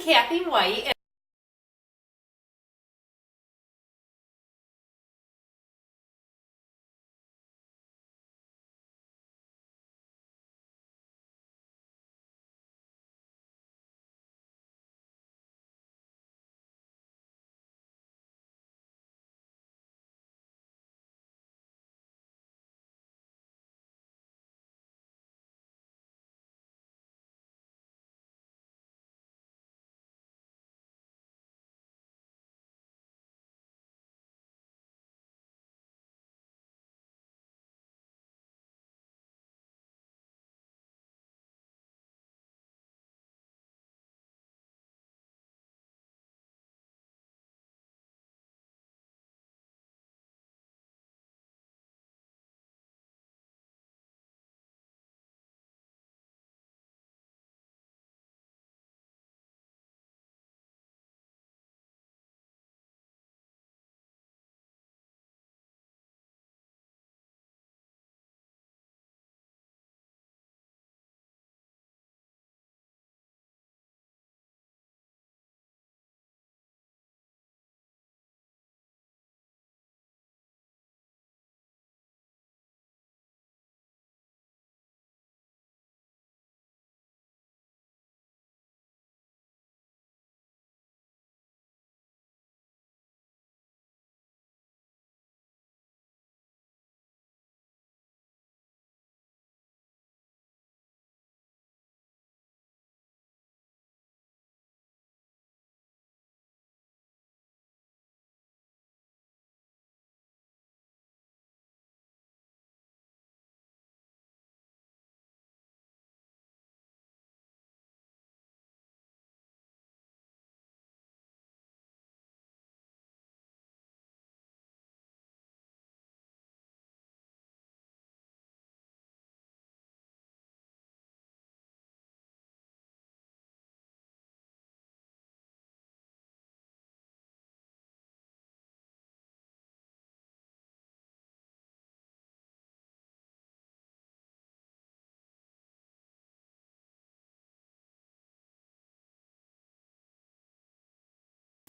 Kathy White.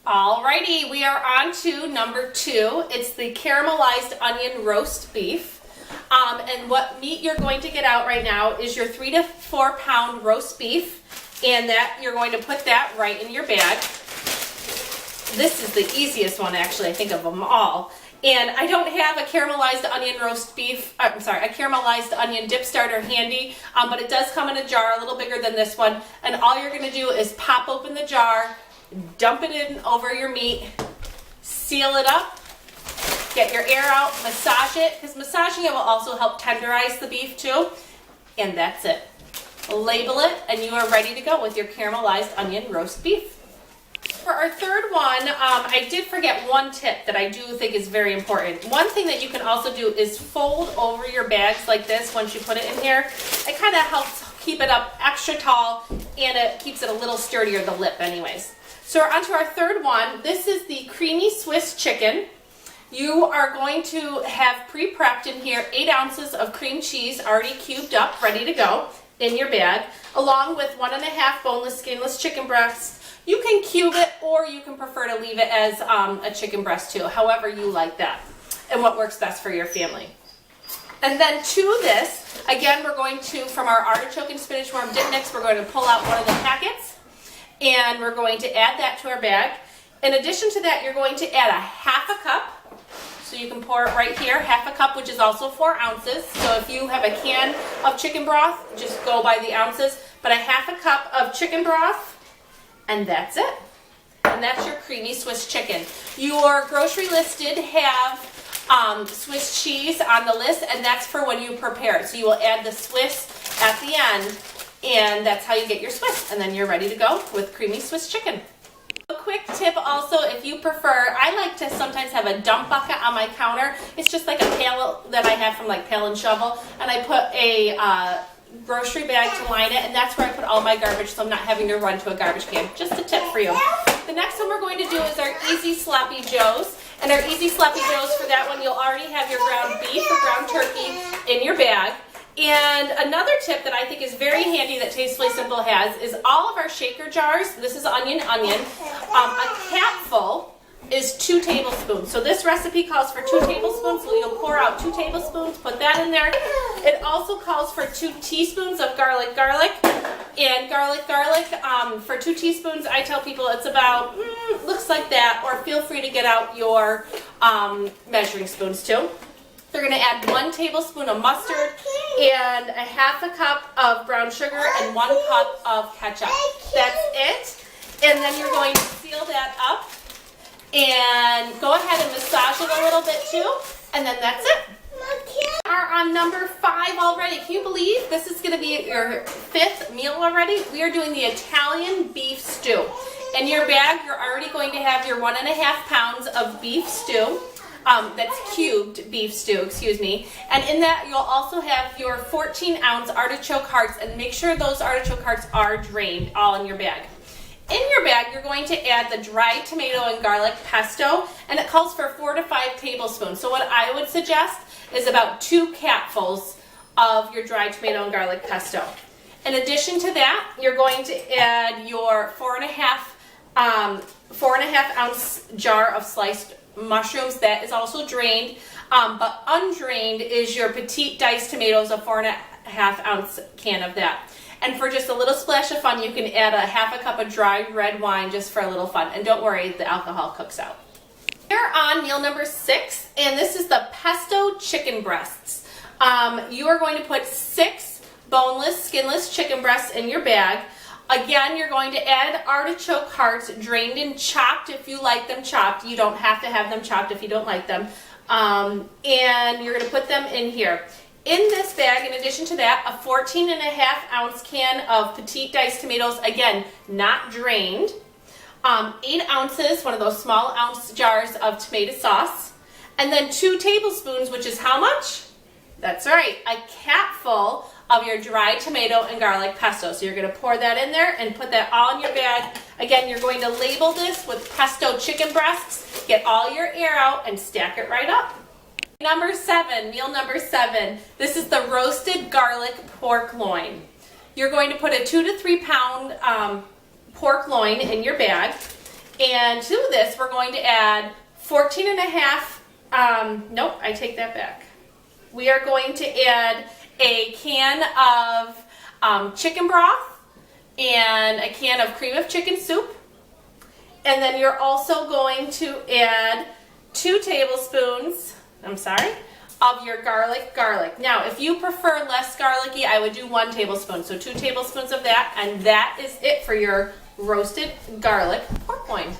Alrighty, we are on to number 2. It's the caramelized onion roast beef. And what meat you're going to get out right now is your 3 to 4 pound roast beef, and that you're going to put that right in your bag. This is the easiest one, actually, I think, of them all. And I don't have a caramelized onion roast beef, a caramelized onion dip starter handy, but it does come in a jar a little bigger than this one. And all you're going to do is pop open the jar, dump it in over your meat, seal it up, get your air out, massage it, because massaging it will also help tenderize the beef too, and that's it. Label it, and you are ready to go with your caramelized onion roast beef. For our third one, I did forget one tip that I do think is very important. One thing that you can also do is fold over your bags like this once you put it in here. It kind of helps keep it up extra tall, and it keeps it a little sturdier, the lip anyways. So we're on to our third one. This is the creamy Swiss chicken. You are going to have pre-prepped in here 8 ounces of cream cheese already cubed up, ready to go in your bag, along with 1.5 boneless, skinless chicken breasts. You can cube it, or you can prefer to leave it as a chicken breast too, however you like that, and what works best for your family. And then to this, again, we're going to, from our artichoke and spinach worm dip mix, we're going to pull out one of the packets, and we're going to add that to our bag. In addition to that, you're going to add a 1/2 cup. So you can pour it right here, 1/2 cup, which is also 4 ounces. So if you have a can of chicken broth, just go by the ounces. But a 1/2 cup of chicken broth, and that's it. And that's your creamy Swiss chicken. Your grocery list did have Swiss cheese on the list, and that's for when you prepare it. So you will add the Swiss at the end, and that's how you get your Swiss. And then you're ready to go with creamy Swiss chicken. A quick tip also, if you prefer, I like to sometimes have a dump bucket on my counter. It's just like a pail that I have from like Pail and Shovel, and I put a grocery bag to line it, and that's where I put all my garbage, so I'm not having to run to a garbage can. Just a tip for you. The next one we're going to do is our Easy Sloppy Joes. And our Easy Sloppy Joes, for that one, you'll already have your ground beef or ground turkey in your bag. And another tip that I think is very handy that Tastefully Simple has is all of our shaker jars. This is onion. A capful is 2 tablespoons. So this recipe calls for 2 tablespoons. So you'll pour out 2 tablespoons, put that in there. It also calls for 2 teaspoons of garlic. And garlic, for 2 teaspoons, I tell people it's about, looks like that, or feel free to get out your measuring spoons too. They're going to add 1 tablespoon of mustard and a half a cup of brown sugar and 1 cup of ketchup. That's it. And then you're going to seal that up and go ahead and massage it a little bit too. And then that's it. We are on number 5 already. Can you believe this is going to be your 5th meal already? We are doing the Italian beef stew. In your bag, you're already going to have your 1.5 pounds of beef stew. That's cubed beef stew, excuse me. And in that, you'll also have your 14-ounce artichoke hearts, and make sure those artichoke hearts are drained, all in your bag. In your bag, you're going to add the dried tomato and garlic pesto, and it calls for 4 to 5 tablespoons. So what I would suggest is about 2 capfuls of your dried tomato and garlic pesto. In addition to that, you're going to add your 4.5 ounce jar of sliced mushrooms. That is also drained, but undrained is your petite diced tomatoes, a 4.5 ounce can of that. And for just a little splash of fun, you can add a half a cup of dry red wine just for a little fun. And don't worry, the alcohol cooks out. We're on meal number 6, and this is the pesto chicken breasts. You are going to put 6 boneless, skinless chicken breasts in your bag. Again, you're going to add artichoke hearts, drained and chopped if you like them chopped. You don't have to have them chopped if you don't like them. And you're going to put them in here. In this bag, in addition to that, a 14.5 ounce can of petite diced tomatoes, again, not drained. 8 ounces, one of those small ounce jars of tomato sauce. And then 2 tablespoons, which is how much? That's right, a capful of your dried tomato and garlic pesto. So you're going to pour that in there and put that all in your bag. Again, you're going to label this with pesto chicken breasts, get all your air out, and stack it right up. Number 7, meal number 7. This is the roasted garlic pork loin. You're going to put a 2 to 3 pound pork loin in your bag. And to this, we're going to add 14.5, nope, I take that back. We are going to add a can of chicken broth and a can of cream of chicken soup. And then you're also going to add 2 tablespoons, of your garlic. Now, if you prefer less garlicky, I would do 1 tablespoon. So 2 tablespoons of that, and that is it for your roasted garlic pork loin.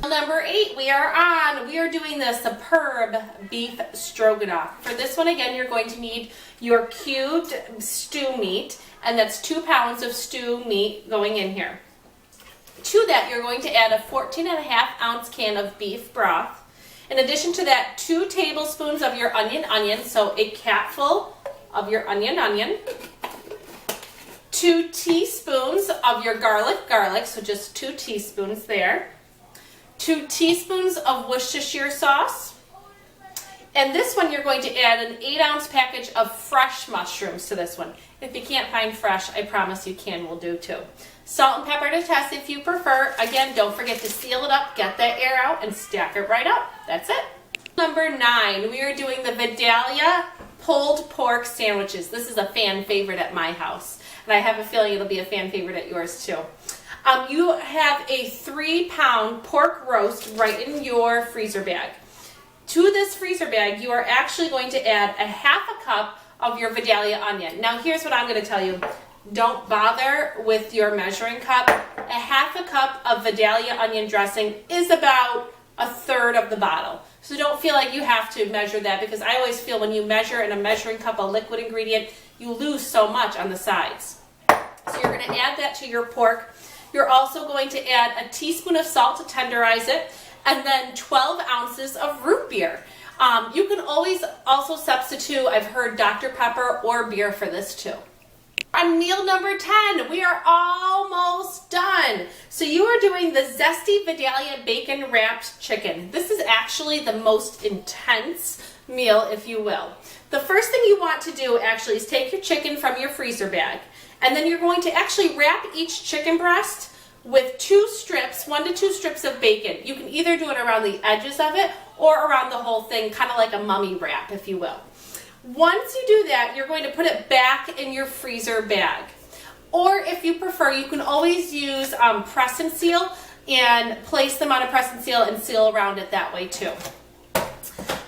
Number 8, we are doing the superb beef stroganoff. For this one, again, you're going to need your cubed stew meat, and that's 2 pounds of stew meat going in here. To that, you're going to add a 14.5 ounce can of beef broth. In addition to that, 2 tablespoons of your onion, so a capful of your onion. 2 teaspoons of your garlic, so just 2 teaspoons there. 2 teaspoons of Worcestershire sauce. And this one, you're going to add an 8 ounce package of fresh mushrooms to this one. If you can't find fresh, I promise you can will do too. Salt and pepper to test if you prefer. Again, don't forget to seal it up, get that air out, and stack it right up. That's it. Number 9, we are doing the Vidalia pulled pork sandwiches. This is a fan favorite at my house, and I have a feeling it'll be a fan favorite at yours too. You have a 3-pound pork roast right in your freezer bag. To this freezer bag, you are actually going to add a half a cup of your Vidalia onion. Now, here's what I'm going to tell you. Don't bother with your measuring cup. A half a cup of Vidalia onion dressing is about a third of the bottle. So don't feel like you have to measure that, because I always feel when you measure in a measuring cup a liquid ingredient, you lose so much on the sides. So you're going to add that to your pork. You're also going to add a teaspoon of salt to tenderize it, and then 12 ounces of root beer. You can always also substitute, I've heard, Dr. Pepper or beer for this too. On meal number 10, we are almost done. So you are doing the Zesty Vidalia Bacon Wrapped Chicken. This is actually the most intense meal, if you will. The first thing you want to do actually is take your chicken from your freezer bag, and then you're going to actually wrap each chicken breast with 2 strips, 1 to 2 strips of bacon. You can either do it around the edges of it or around the whole thing, kind of like a mummy wrap, if you will. Once you do that, you're going to put it back in your freezer bag. Or if you prefer, you can always use press and seal and place them on a press and seal and seal around it that way too.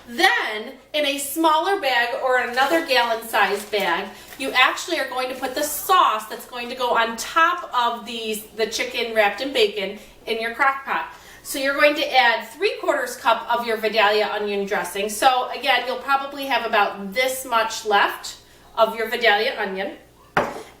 Then, in a smaller bag or another gallon size bag, you actually are going to put the sauce that's going to go on top of the chicken wrapped in bacon in your crock pot. So you're going to add 3/4 cup of your Vidalia onion dressing. So again, you'll probably have about this much left of your Vidalia onion.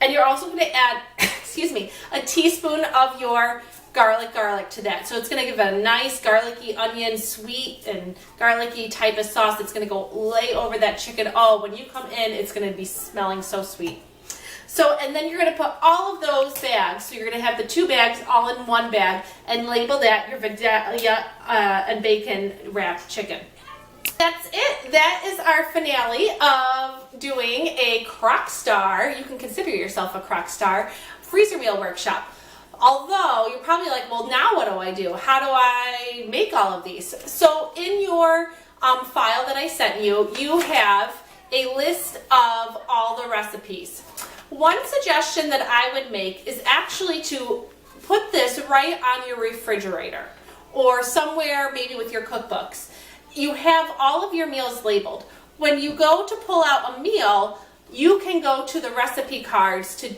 And you're also going to add, excuse me, a teaspoon of your garlic to that. So it's going to give a nice garlicky onion, sweet and garlicky type of sauce that's going to go lay over that chicken. Oh, when you come in, it's going to be smelling so sweet. So, and then you're going to put all of those bags, so you're going to have the 2 bags all in one bag, and label that your Vidalia and bacon wrapped chicken. That's it. That is our finale of doing a Crockstar, you can consider yourself a Crockstar, freezer meal workshop. Although, you're probably like, well, now what do I do? How do I make all of these? So in your file that I sent you, you have a list of all the recipes. One suggestion that I would make is actually to put this right on your refrigerator or somewhere maybe with your cookbooks. You have all of your meals labeled. When you go to pull out a meal, you can go to the recipe cards to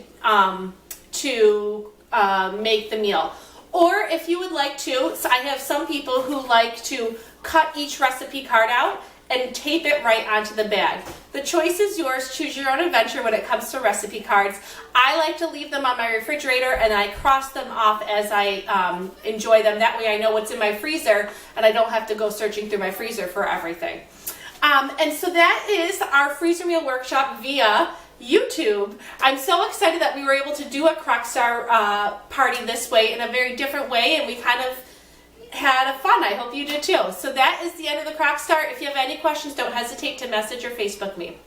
make the meal. Or if you would like to, so I have some people who like to cut each recipe card out and tape it right onto the bag. The choice is yours. Choose your own adventure when it comes to recipe cards. I like to leave them on my refrigerator and I cross them off as I enjoy them. That way I know what's in my freezer and I don't have to go searching through my freezer for everything. And so that is our freezer meal workshop via YouTube. I'm so excited that we were able to do a Crockstar party this way in a very different way, and we kind of had fun. I hope you did too. So that is the end of the Crockstar. If you have any questions, don't hesitate to message or Facebook me.